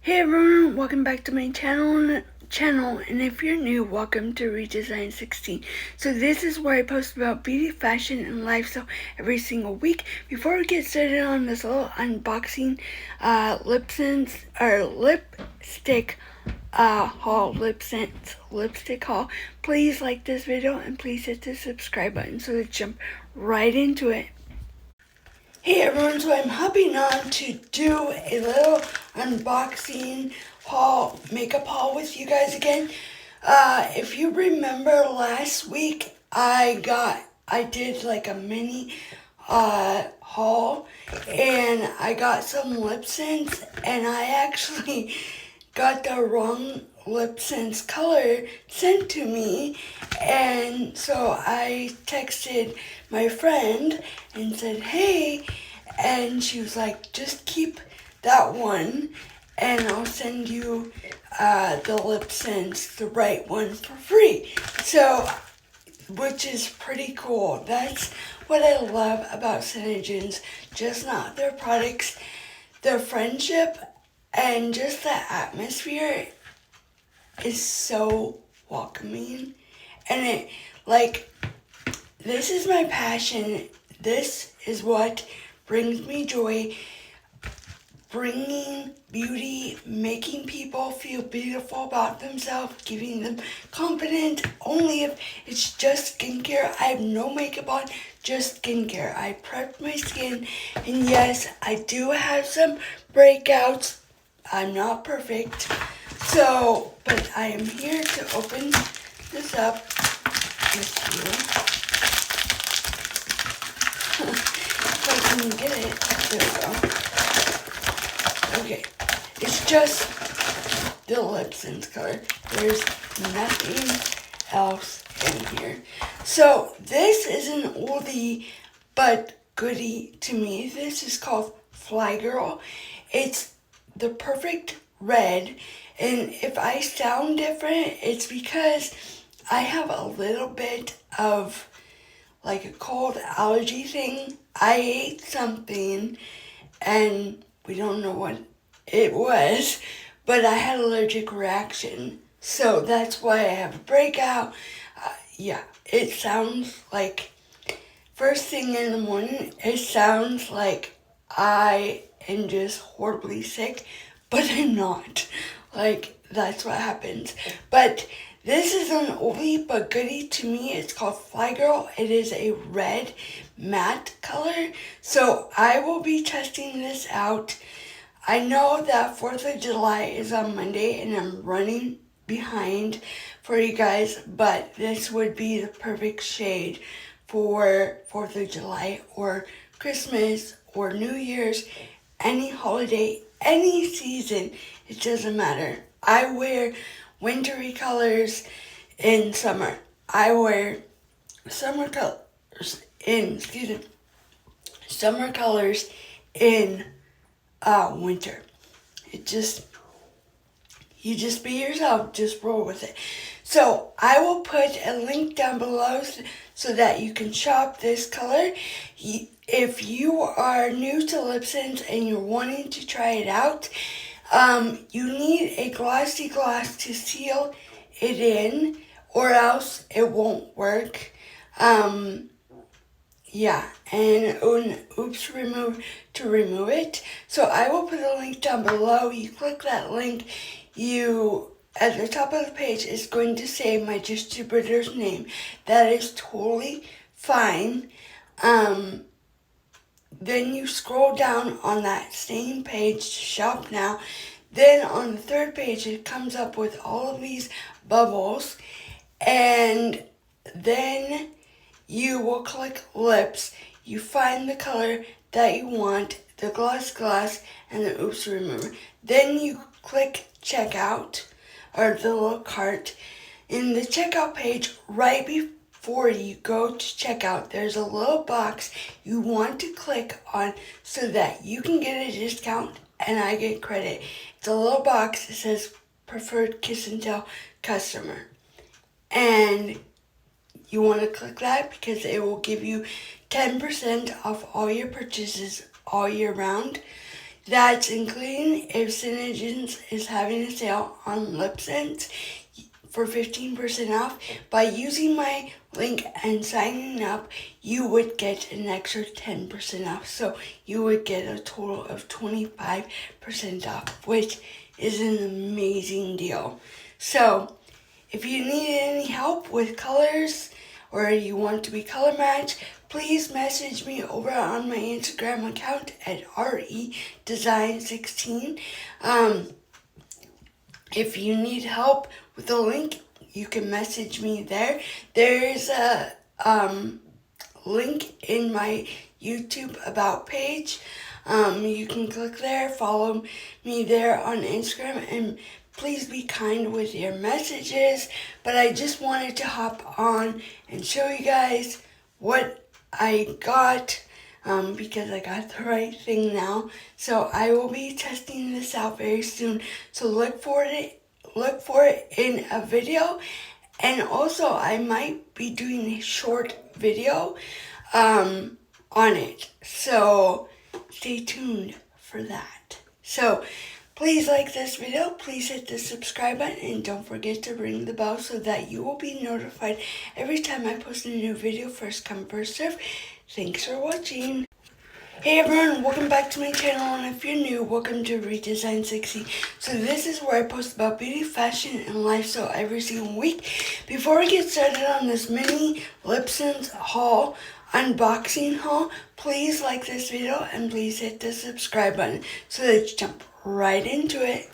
Hey everyone, welcome back to my channel, and if you're new, welcome to Redesign 16. So this is where I post about beauty, fashion, and lifestyle every single week. Before we get started on this little unboxing, lipstick haul, please like this video and please hit the subscribe button. So let's jump right into it. Hey everyone, so I'm hopping on to do a little unboxing haul, makeup haul with you guys again. If you remember last week, I did like a mini haul, and I got some lip scents, and I actually got the wrong lip scents color sent to me, and so I texted my friend and said, hey, and she was like, just keep that one and I'll send you the lip scents, the right one, for free. So, which is pretty cool. That's what I love about Synergens, just not their products, their friendship, and just the atmosphere is so welcoming. And it, like, this is my passion. This is what brings me joy. Bringing beauty, making people feel beautiful about themselves, giving them confidence, only if it's just skincare. I have no makeup on, just skincare. I prepped my skin, and yes, I do have some breakouts. I'm not perfect. So, but I am here to open this up with you. If I can get it, there we go. Okay, it's just the lip scents color. There's nothing else in here. So this is an oldie but goodie to me. This is called Fly Girl. It's the perfect red, and if I sound different, it's because I have a little bit of like a cold allergy thing. I ate something and we don't know what it was, but I had an allergic reaction. So that's why I have a breakout. Yeah, it sounds like first thing in the morning, it sounds like I am just horribly sick, but I'm not. Like, that's what happens. But this is an oldie but goodie to me. It's called Fly Girl. It is a red matte color. So I will be testing this out. I know that 4th of July is on Monday and I'm running behind for you guys, but this would be the perfect shade for 4th of July or Christmas or New Year's, any holiday, any season. It doesn't matter. I wear wintry colors in summer. I wear summer colors in winter. You just be yourself, just roll with it. So I will put a link down below so that you can shop this color. If you are new to lip scents and you're wanting to try it out, you need a glossy gloss to seal it in, or else it won't work. Yeah, and to remove it. So I will put a link down below. You click that link, at the top of the page is going to say my distributor's name. That is totally fine. Then you scroll down on that same page to shop now. Then on the third page, it comes up with all of these bubbles, and then you will click lips. You find the color that you want, the gloss, and the oops remover. Then you click checkout, or the little cart. In the checkout page, right before you go to checkout, there's a little box you want to click on so that you can get a discount and I get credit. It's a little box that says preferred kiss and tell customer. And you want to click that because it will give you 10% off all your purchases all year round. That's including if Synergens is having a sale on lip scents for 15% off. By using my link and signing up, you would get an extra 10% off. So you would get a total of 25% off, which is an amazing deal. So if you need any help with colors or you want to be color matched, please message me over on my Instagram account at redesign16. If you need help with the link, you can message me there. There's a link in my YouTube about page. You can click there, follow me there on Instagram, and please be kind with your messages. But I just wanted to hop on and show you guys what I got, because I got the right thing now. So I will be testing this out very soon. So look for it in a video. And also I might be doing a short video on it. So stay tuned for that. So please like this video, please hit the subscribe button, and don't forget to ring the bell so that you will be notified every time I post a new video. First come, first serve. Thanks for watching. Hey everyone, welcome back to my channel, and if you're new, welcome to Redesign 60. So this is where I post about beauty, fashion, and lifestyle every single week. Before we get started on this mini lip scents haul, unboxing haul, please like this video and please hit the subscribe button so let's jump right into it.